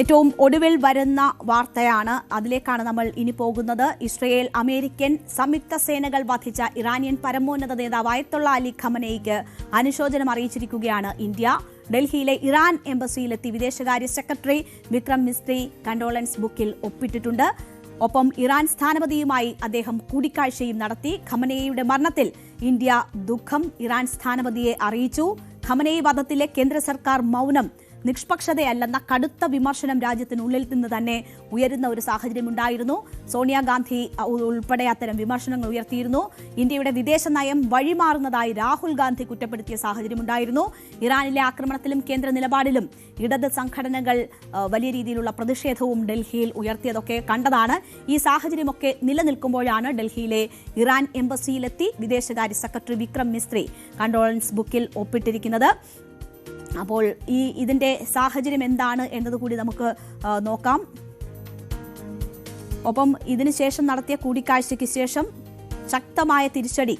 ഏറ്റവും ഒടുവിൽ വരുന്ന വാർത്തയാണ്, അതിലേക്കാണ് നമ്മൾ ഇനി പോകുന്നത്. ഇസ്രയേൽ അമേരിക്കൻ സംയുക്ത സേനകൾ വധിച്ച ഇറാനിയൻ പരമോന്നത നേതാവ് അയത്തുള്ള അലി ഖമനേയിക്ക് അനുശോചനം അറിയിച്ചിരിക്കുകയാണ് ഇന്ത്യ. ഡൽഹിയിലെ ഇറാൻ എംബസിയിലെത്തി വിദേശകാര്യ സെക്രട്ടറി വിക്രം മിസ്രി കണ്ടോളൻസ് ബുക്കിൽ ഒപ്പിട്ടിട്ടുണ്ട്. ഒപ്പം ഇറാൻ സ്ഥാനപതിയുമായി അദ്ദേഹം കൂടിക്കാഴ്ചയും നടത്തി. ഖമനേയിയുടെ മരണത്തിൽ ഇന്ത്യ ദുഃഖം ഇറാൻ സ്ഥാനപതിയെ അറിയിച്ചു. ഖമനേയി വധത്തിലെ കേന്ദ്ര സർക്കാർ മൗനം നിഷ്പക്ഷതയല്ലെന്ന കടുത്ത വിമർശനം രാജ്യത്തിനുള്ളിൽ നിന്ന് തന്നെ ഉയരുന്ന ഒരു സാഹചര്യമുണ്ടായിരുന്നു. സോണിയാഗാന്ധി ഉൾപ്പെടെ അത്തരം വിമർശനങ്ങൾ ഉയർത്തിയിരുന്നു. ഇന്ത്യയുടെ വിദേശ നയം വഴിമാറുന്നതായി രാഹുൽ ഗാന്ധി കുറ്റപ്പെടുത്തിയ സാഹചര്യമുണ്ടായിരുന്നു. ഇറാനിലെ ആക്രമണത്തിലും കേന്ദ്ര നിലപാടിലും ഇടത് സംഘടനകൾ വലിയ രീതിയിലുള്ള പ്രതിഷേധവും ഡൽഹിയിൽ ഉയർത്തിയതൊക്കെ കണ്ടതാണ്. ഈ സാഹചര്യമൊക്കെ നിലനിൽക്കുമ്പോഴാണ് ഡൽഹിയിലെ ഇറാൻ എംബസിയിലെത്തി വിദേശകാര്യ സെക്രട്ടറി വിക്രം മിസ്രി കണ്ടോളൻസ് ബുക്കിൽ ഒപ്പിട്ടിരിക്കുന്നത്. അപ്പോൾ ഇതിന്റെ സാഹചര്യം എന്താണ് എന്നതുകൂടി നമുക്ക് നോക്കാം. ഒപ്പം ഇതിനുശേഷം നടത്തിയ കൂടിക്കാഴ്ചയ്ക്ക് ശേഷം ശക്തമായ തിരിച്ചടി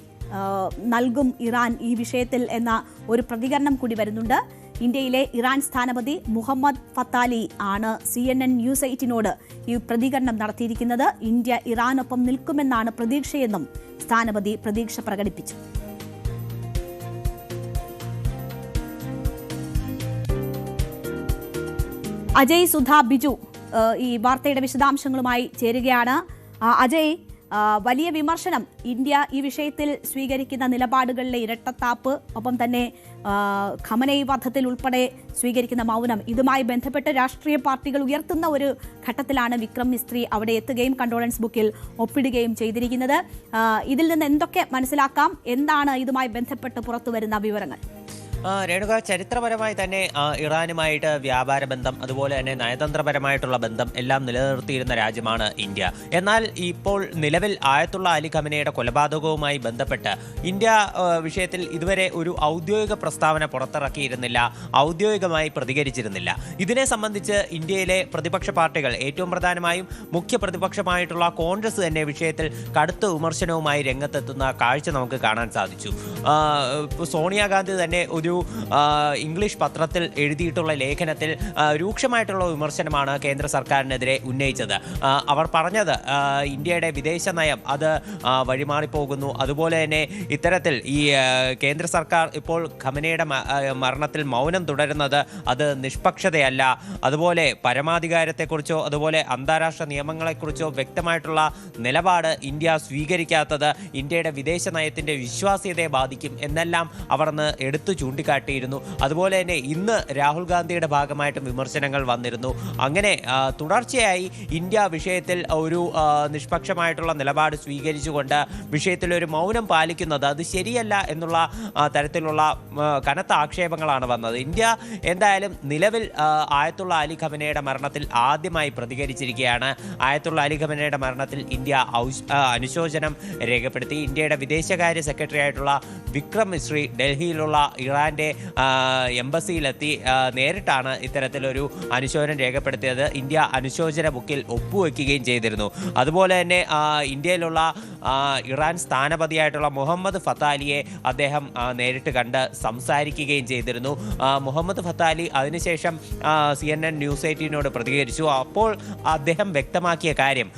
നൽകും ഇറാൻ ഈ വിഷയത്തിൽ എന്ന ഒരു പ്രതികരണം കൂടി വരുന്നുണ്ട്. ഇന്ത്യയിലെ ഇറാൻ സ്ഥാനപതി മുഹമ്മദ് ഫത്താലി ആണ് CNN ന്യൂസ് 8നോട് ഈ പ്രതികരണം നടത്തിയിരിക്കുന്നത്. ഇന്ത്യ ഇറാനൊപ്പം നിൽക്കുമെന്നാണ് പ്രതീക്ഷയെന്നും സ്ഥാനപതി പ്രതീക്ഷ പ്രകടിപ്പിച്ചു. അജയ് സുധ ബിജു ഈ വാർത്തയുടെ വിശദാംശങ്ങളുമായി ചേരുകയാണ്. അജയ്, വലിയ വിമർശനം ഇന്ത്യ ഈ വിഷയത്തിൽ സ്വീകരിക്കുന്ന നിലപാടുകളിലെ ഇരട്ടത്താപ്പ്, ഒപ്പം തന്നെ ഖമനേയി വധത്തിൽ ഉൾപ്പെടെ സ്വീകരിക്കുന്ന മൗനം, ഇതുമായി ബന്ധപ്പെട്ട് രാഷ്ട്രീയ പാർട്ടികൾ ഉയർത്തുന്ന ഒരു ഘട്ടത്തിലാണ് വിക്രം മിസ്രി അവിടെ എത്തുകയും കണ്ടോളൻസ് ബുക്കിൽ ഒപ്പിടുകയും ചെയ്തിരിക്കുന്നത്. ഇതിൽ നിന്ന് എന്തൊക്കെ മനസ്സിലാക്കാം? എന്താണ് ഇതുമായി ബന്ധപ്പെട്ട് പുറത്തുവരുന്ന വിവരങ്ങൾ? രേണുക, ചരിത്രപരമായി തന്നെ ഇറാനുമായിട്ട് വ്യാപാര ബന്ധം, അതുപോലെ തന്നെ നയതന്ത്രപരമായിട്ടുള്ള ബന്ധം എല്ലാം നിലനിർത്തിയിരുന്ന രാജ്യമാണ് ഇന്ത്യ. എന്നാൽ ഇപ്പോൾ നിലവിൽ ആയത്തുള്ള അലി ഖമനയുടെ കൊലപാതകവുമായി ബന്ധപ്പെട്ട് ഇന്ത്യ വിഷയത്തിൽ ഇതുവരെ ഒരു ഔദ്യോഗിക പ്രസ്താവന പുറത്തിറക്കിയിരുന്നില്ല, ഔദ്യോഗികമായി പ്രതികരിച്ചിരുന്നില്ല. ഇതിനെ സംബന്ധിച്ച് ഇന്ത്യയിലെ പ്രതിപക്ഷ പാർട്ടികൾ, ഏറ്റവും പ്രധാനമായും മുഖ്യ പ്രതിപക്ഷമായിട്ടുള്ള കോൺഗ്രസ് തന്നെ വിഷയത്തിൽ കടുത്ത വിമർശനവുമായി രംഗത്തെത്തുന്ന കാഴ്ച നമുക്ക് കാണാൻ സാധിച്ചു. സോണിയാഗാന്ധി തന്നെ ഒരു ഇംഗ്ലീഷ് പത്രത്തിൽ എഴുതിയിട്ടുള്ള ലേഖനത്തിൽ രൂക്ഷമായിട്ടുള്ള വിമർശനമാണ് കേന്ദ്ര സർക്കാരിനെതിരെ ഉന്നയിച്ചത്. അവർ പറഞ്ഞത് ഇന്ത്യയുടെ വിദേശ നയം അത് വഴിമാറിപ്പോകുന്നു. അതുപോലെ തന്നെ ഇത്തരത്തിൽ ഈ കേന്ദ്ര സർക്കാർ ഇപ്പോൾ ഖമനയുടെ മരണത്തിൽ മൗനം തുടരുന്നത് അത് നിഷ്പക്ഷതയല്ല. അതുപോലെ പരമാധികാരത്തെക്കുറിച്ചോ അതുപോലെ അന്താരാഷ്ട്ര നിയമങ്ങളെക്കുറിച്ചോ വ്യക്തമായിട്ടുള്ള നിലപാട് ഇന്ത്യ സ്വീകരിക്കാത്തത് ഇന്ത്യയുടെ വിദേശ നയത്തിൻ്റെ വിശ്വാസ്യതയെ ബാധിക്കും എന്നെല്ലാം അവർ എടുത്തു ചൂണ്ടിക്കാട്ടിയിരുന്നു. അതുപോലെ തന്നെ ഇന്ന് രാഹുൽ ഗാന്ധിയുടെ ഭാഗമായിട്ടും വിമർശനങ്ങൾ വന്നിരുന്നു. അങ്ങനെ തുടർച്ചയായി ഇന്ത്യ വിഷയത്തിൽ ഒരു നിഷ്പക്ഷമായിട്ടുള്ള നിലപാട് സ്വീകരിച്ചുകൊണ്ട് വിഷയത്തിൽ ഒരു മൗനം പാലിക്കുന്നത് അത് ശരിയല്ല എന്നുള്ള തരത്തിലുള്ള കനത്ത ആക്ഷേപങ്ങളാണ് വന്നത്. ഇന്ത്യ എന്തായാലും നിലവിൽ ആയത്തുള്ള അലി ഖമനയുടെ മരണത്തിൽ ആദ്യമായി പ്രതികരിച്ചിരിക്കുകയാണ്. ആയത്തുള്ള അലി ഖമനയുടെ മരണത്തിൽ ഇന്ത്യ അനുശോചനം രേഖപ്പെടുത്തി. ഇന്ത്യയുടെ വിദേശകാര്യ സെക്രട്ടറി ആയിട്ടുള്ള വിക്രം മിസ്രി ഡൽഹിയിലുള്ള ഇറാന്റെ എംബസിയിലെത്തി നേരിട്ടാണ് ഇത്തരത്തിലൊരു അനുശോചനം രേഖപ്പെടുത്തിയത്. ഇന്ത്യ അനുശോചന ബുക്കിൽ ഒപ്പുവെക്കുകയും ചെയ്തിരുന്നു. അതുപോലെ തന്നെ ഇന്ത്യയിലുള്ള ഇറാൻ സ്ഥാനപതിയായിട്ടുള്ള മുഹമ്മദ് ഫത്താലിയെ അദ്ദേഹം നേരിട്ട് കണ്ട് സംസാരിക്കുകയും ചെയ്തിരുന്നു. മുഹമ്മദ് ഫത്താലി അതിനുശേഷം CNN ന്യൂസ് 8നോട് പ്രതികരിച്ചു. അപ്പോൾ അദ്ദേഹം വ്യക്തമാക്കിയ കാര്യം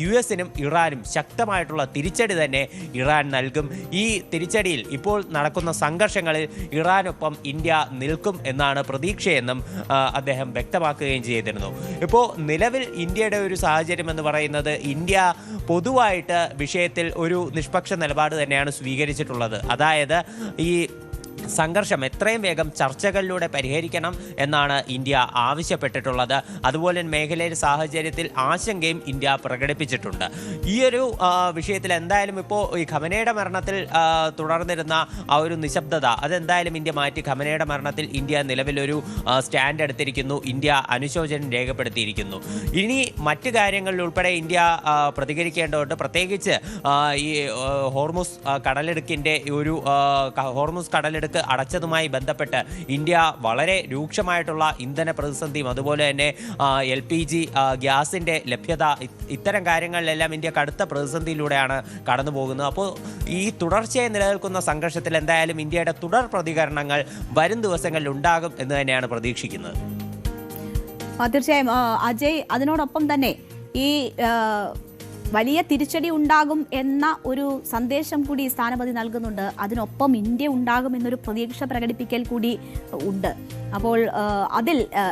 US-നും ഇറാനും ശക്തമായിട്ടുള്ള തിരിച്ചടി തന്നെ ഇറാൻ നൽകും. ഈ തിരിച്ചടിയിൽ ഇപ്പോൾ നടക്കുന്ന സംഘർഷങ്ങളിൽ ഇറാനൊപ്പം ഇന്ത്യ നിൽക്കും എന്നാണ് പ്രതീക്ഷയെന്നും അദ്ദേഹം വ്യക്തമാക്കുകയും ചെയ്തിരുന്നു. ഇപ്പോൾ നിലവിൽ ഇന്ത്യയുടെ ഒരു സാഹചര്യം എന്ന് പറയുന്നത് ഇന്ത്യ പൊതുവായിട്ട് വിഷയത്തിൽ ഒരു നിഷ്പക്ഷ നിലപാട് തന്നെയാണ് സ്വീകരിച്ചിട്ടുള്ളത്. അതായത് ഈ സംഘർഷം എത്രയും വേഗം ചർച്ചകളിലൂടെ പരിഹരിക്കണം എന്നാണ് ഇന്ത്യ ആവശ്യപ്പെട്ടിട്ടുള്ളത്. അതുപോലെ മേഖലയിലെ സാഹചര്യത്തിൽ ആശങ്കയും ഇന്ത്യ പ്രകടിപ്പിച്ചിട്ടുണ്ട്. ഈ ഒരു വിഷയത്തിൽ എന്തായാലും ഇപ്പോൾ ഈ ഖമനയുടെ മരണത്തിൽ തുടർന്നിരുന്ന ആ ഒരു നിശബ്ദത അതെന്തായാലും ഇന്ത്യ മാറ്റി ഖമനയുടെ മരണത്തിൽ ഇന്ത്യ നിലവിലൊരു സ്റ്റാൻഡ് എടുത്തിരിക്കുന്നു. ഇന്ത്യ അനുശോചനം രേഖപ്പെടുത്തിയിരിക്കുന്നു. ഇനി മറ്റു കാര്യങ്ങളിൽ ഉൾപ്പെടെ ഇന്ത്യ പ്രതികരിക്കേണ്ടതുണ്ട്. പ്രത്യേകിച്ച് ഈ ഹോർമുസ് കടലിടുക്കിൻ്റെ ഒരു ഹോർമുസ് കടലിടുക്ക് അടച്ചതുമായി ബന്ധപ്പെട്ട് ഇന്ത്യ വളരെ രൂക്ഷമായിട്ടുള്ള ഇന്ധന പ്രതിസന്ധിയും അതുപോലെ തന്നെ LPG ഗ്യാസിൻ്റെ ലഭ്യത, ഇത്തരം കാര്യങ്ങളിലെല്ലാം ഇന്ത്യ കടുത്ത പ്രതിസന്ധിയിലൂടെയാണ് കടന്നു പോകുന്നത്. അപ്പോൾ ഈ തുടർച്ചയായി നിലനിൽക്കുന്ന സംഘർഷത്തിൽ എന്തായാലും ഇന്ത്യയുടെ തുടർ പ്രതികരണങ്ങൾ വരും ദിവസങ്ങളിൽ ഉണ്ടാകും എന്ന് തന്നെയാണ് പ്രതീക്ഷിക്കുന്നത്. തീർച്ചയായും അജയ്, അതിനോടൊപ്പം തന്നെ ഈ വലിയ തിരിച്ചടി ഉണ്ടാകും എന്ന ഒരു സന്ദേശം കൂടി സ്ഥാനപതി നൽകുന്നുണ്ട്. അതിനൊപ്പം ഇന്ത്യ ഉണ്ടാകും എന്നൊരു പ്രതീക്ഷ പ്രകടിപ്പിക്കൽ കൂടി ഉണ്ട്. അപ്പോൾ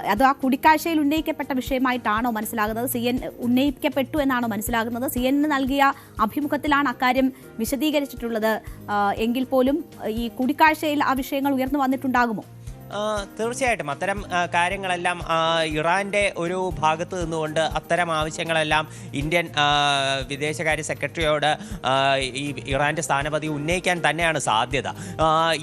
അത് ആ കൂടിക്കാഴ്ചയിൽ ഉന്നയിക്കപ്പെട്ട വിഷയമായിട്ടാണോ മനസ്സിലാകുന്നത്? CN ഉന്നയിക്കപ്പെട്ടു എന്നാണോ മനസ്സിലാകുന്നത്? CN നൽകിയ അഭിമുഖത്തിലാണ് അക്കാര്യം വിശദീകരിച്ചിട്ടുള്ളത് എങ്കിൽ പോലും ഈ കൂടിക്കാഴ്ചയിൽ ആ വിഷയങ്ങൾ ഉയർന്നു വന്നിട്ടുണ്ടാകുമോ? തീർച്ചയായിട്ടും അത്തരം കാര്യങ്ങളെല്ലാം ഇറാന്റെ ഒരു ഭാഗത്ത് നിന്നുകൊണ്ട് അത്തരം ആവശ്യങ്ങളെല്ലാം ഇന്ത്യൻ വിദേശകാര്യ സെക്രട്ടറിയോട് ഈ ഇറാന്റെ സ്ഥാനപതി ഉന്നയിക്കാൻ തന്നെയാണ് സാധ്യത.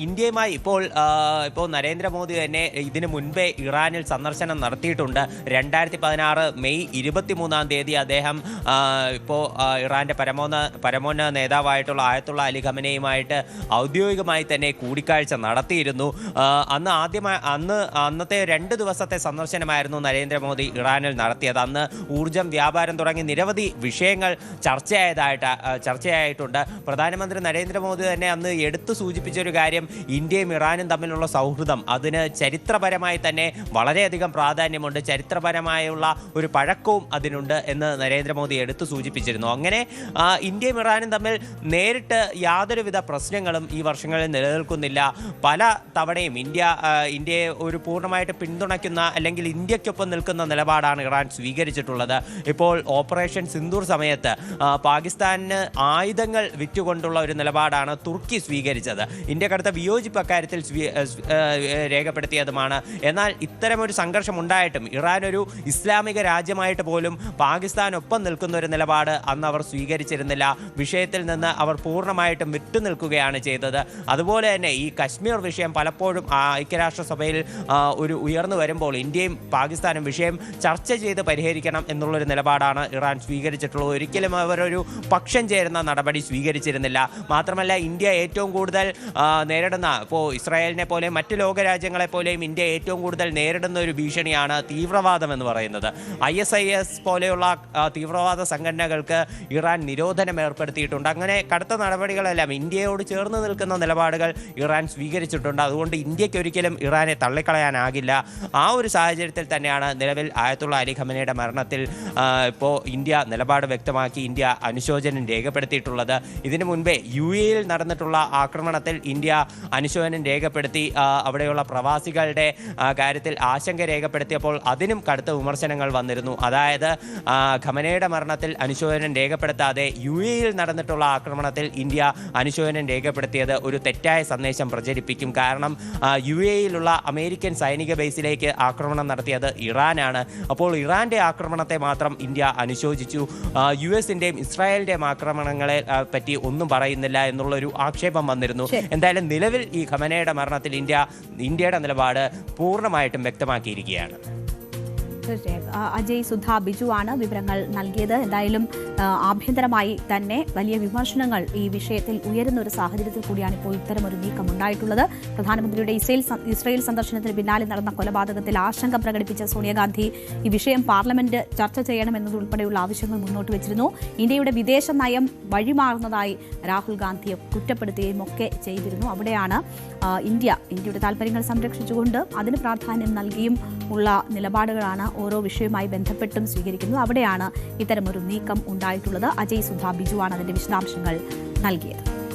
ഇന്ത്യയുമായി ഇപ്പോൾ നരേന്ദ്രമോദി തന്നെ ഇതിനു മുൻപേ ഇറാനിൽ സന്ദർശനം നടത്തിയിട്ടുണ്ട്. 2016 മെയ് 23-ാം തീയതി അദ്ദേഹം ഇപ്പോൾ ഇറാന്റെ പരമോന്നത നേതാവായിട്ടുള്ള ആയത്തുള്ള അലി ഖമനയുമായിട്ട് ഔദ്യോഗികമായി തന്നെ കൂടിക്കാഴ്ച നടത്തിയിരുന്നു. അന്നത്തെ 2 ദിവസത്തെ സന്ദർശനമായിരുന്നു നരേന്ദ്രമോദി ഇറാനിൽ നടത്തിയത്. അന്ന് ഊർജ്ജം, വ്യാപാരം തുടങ്ങി നിരവധി വിഷയങ്ങൾ ചർച്ചയായിട്ടുണ്ട്. പ്രധാനമന്ത്രി നരേന്ദ്രമോദി തന്നെ അന്ന് എടുത്തു സൂചിപ്പിച്ചൊരു കാര്യം, ഇന്ത്യയും ഇറാനും തമ്മിലുള്ള സൗഹൃദം അതിന് ചരിത്രപരമായി തന്നെ വളരെയധികം പ്രാധാന്യമുണ്ട്, ചരിത്രപരമായുള്ള ഒരു പഴക്കവും അതിനുണ്ട് എന്ന് നരേന്ദ്രമോദി എടുത്തു സൂചിപ്പിച്ചിരുന്നു. അങ്ങനെ ഇന്ത്യയും ഇറാനും തമ്മിൽ നേരിട്ട് യാതൊരുവിധ പ്രശ്നങ്ങളും ഈ വർഷങ്ങളിൽ നിലനിൽക്കുന്നില്ല. പല തവണയും ഇന്ത്യയെ ഒരു പൂർണ്ണമായിട്ട് പിന്തുണയ്ക്കുന്ന അല്ലെങ്കിൽ ഇന്ത്യക്കൊപ്പം നിൽക്കുന്ന നിലപാടാണ് ഇറാൻ സ്വീകരിച്ചിട്ടുള്ളത്. ഇപ്പോൾ ഓപ്പറേഷൻ സിന്ദൂർ സമയത്ത് പാകിസ്ഥാനിന് ആയുധങ്ങൾ വിറ്റുകൊണ്ടുള്ള ഒരു നിലപാടാണ് തുർക്കി സ്വീകരിച്ചത്. ഇന്ത്യക്കടുത്ത വിയോജിപ്പ് അക്കാര്യത്തിൽ രേഖപ്പെടുത്തിയതുമാണ്. എന്നാൽ ഇത്തരമൊരു സംഘർഷം ഉണ്ടായിട്ടും ഇറാൻ ഒരു ഇസ്ലാമിക രാജ്യമായിട്ട് പോലും പാകിസ്ഥാനൊപ്പം നിൽക്കുന്ന ഒരു നിലപാട് അന്ന് അവർ സ്വീകരിച്ചിരുന്നില്ല. വിഷയത്തിൽ നിന്ന് അവർ പൂർണ്ണമായിട്ടും വിട്ടുനിൽക്കുകയാണ് ചെയ്തത്. അതുപോലെ തന്നെ ഈ കശ്മീർ വിഷയം പലപ്പോഴും ഐക്യരാഷ്ട്രസഭയിൽ ഒരു ഉയർന്നു വരുമ്പോൾ ഇന്ത്യയും പാകിസ്ഥാനും വിഷയം ചർച്ച ചെയ്ത് പരിഹരിക്കണം എന്നുള്ളൊരു നിലപാടാണ് ഇറാൻ സ്വീകരിച്ചിട്ടുള്ളത്. ഒരിക്കലും അവരൊരു പക്ഷം ചേരുന്ന നടപടി സ്വീകരിച്ചിരുന്നില്ല. മാത്രമല്ല, ഇന്ത്യ ഏറ്റവും കൂടുതൽ നേരിടുന്ന, ഇപ്പോൾ ഇസ്രായേലിനെ പോലെയും മറ്റ് ലോകരാജ്യങ്ങളെ പോലെയും ഇന്ത്യ ഏറ്റവും കൂടുതൽ നേരിടുന്ന ഒരു ഭീഷണിയാണ് തീവ്രവാദം എന്ന് പറയുന്നത്. ISIS പോലെയുള്ള തീവ്രവാദ സംഘടനകൾക്ക് ഇറാൻ നിരോധനം ഏർപ്പെടുത്തിയിട്ടുണ്ട്. അങ്ങനെ കടുത്ത നടപടികളെല്ലാം ഇന്ത്യയോട് ചേർന്ന് നിൽക്കുന്ന നിലപാടുകൾ ഇറാൻ സ്വീകരിച്ചിട്ടുണ്ട്. അതുകൊണ്ട് ഇന്ത്യക്ക് ഒരിക്കലും ഇറാനെ തള്ളിക്കളയാനാകില്ല. ആ ഒരു സാഹചര്യത്തിൽ തന്നെയാണ് നിലവിൽ ആയത്തുള്ള അലി ഖമനയുടെ മരണത്തിൽ ഇപ്പോൾ ഇന്ത്യ നിലപാട് വ്യക്തമാക്കി ഇന്ത്യ അനുശോചനം രേഖപ്പെടുത്തിയിട്ടുള്ളത്. ഇതിനു മുൻപേ UAE-യിൽ നടന്നിട്ടുള്ള ആക്രമണത്തിൽ ഇന്ത്യ അനുശോചനം രേഖപ്പെടുത്തി. അവിടെയുള്ള പ്രവാസികളുടെ കാര്യത്തിൽ ആശങ്ക രേഖപ്പെടുത്തിയപ്പോൾ അതിനും കടുത്ത വിമർശനങ്ങൾ വന്നിരുന്നു. അതായത് ഖമനയുടെ മരണത്തിൽ അനുശോചനം രേഖപ്പെടുത്താതെ UAE-യിൽ നടന്നിട്ടുള്ള ആക്രമണത്തിൽ ഇന്ത്യ അനുശോചനം രേഖപ്പെടുത്തിയത് ഒരു തെറ്റായ സന്ദേശം പ്രചരിപ്പിക്കും. കാരണം UAE-യിലുള്ള അമേരിക്കൻ സൈനിക ബേസിലേക്ക് ആക്രമണം നടത്തിയത് ഇറാനാണ്. അപ്പോൾ ഇറാന്റെ ആക്രമണത്തെ മാത്രം ഇന്ത്യ അനുശോചിച്ചു. US-ന്റെയും ഇസ്രായേലിന്റെയും ആക്രമണങ്ങളെ പറ്റി ഒന്നും പറയുന്നില്ല എന്നുള്ളൊരു ആക്ഷേപം വന്നിരുന്നു. എന്തായാലും നിലവിൽ ഈ ഖമനയുടെ മരണത്തിൽ ഇന്ത്യയുടെ നിലപാട് പൂർണ്ണമായിട്ടും വ്യക്തമാക്കിയിരിക്കുകയാണ്. തീർച്ചയായും അജയ് സുധ ബിജു ആണ് വിവരങ്ങൾ നൽകിയത്. എന്തായാലും ആഭ്യന്തരമായി തന്നെ വലിയ വിമർശനങ്ങൾ ഈ വിഷയത്തിൽ ഉയരുന്ന ഒരു സാഹചര്യത്തിൽ കൂടിയാണ് ഇപ്പോൾ ഇത്തരമൊരു നീക്കം ഉണ്ടായിട്ടുള്ളത്. പ്രധാനമന്ത്രിയുടെ ഇസ്രയേൽ സന്ദർശനത്തിന് പിന്നാലെ നടന്ന കൊലപാതകത്തിൽ ആശങ്ക പ്രകടിപ്പിച്ച സോണിയാഗാന്ധി ഈ വിഷയം പാർലമെന്റ് ചർച്ച ചെയ്യണമെന്നതുൾപ്പെടെയുള്ള ആവശ്യങ്ങൾ മുന്നോട്ട് വെച്ചിരുന്നു. ഇന്ത്യയുടെ വിദേശ നയം വഴിമാറുന്നതായി രാഹുൽ ഗാന്ധിയെ കുറ്റപ്പെടുത്തുകയും ഒക്കെ ചെയ്തിരുന്നു. അവിടെയാണ് ഇന്ത്യയുടെ താല്പര്യങ്ങൾ സംരക്ഷിച്ചുകൊണ്ട് അതിന് പ്രാധാന്യം നൽകിയും ഉള്ള നിലപാടുകളാണ് ഓരോ വിഷയവുമായി ബന്ധപ്പെട്ടും സ്വീകരിക്കുന്നത്. അവിടെയാണ് ഇത്തരമൊരു നീക്കം ഉണ്ടായിട്ടുള്ളത്. അജയ് സുധ ബിജുവാണ് അതിന്റെ വിശദാംശങ്ങൾ നൽകിയത്.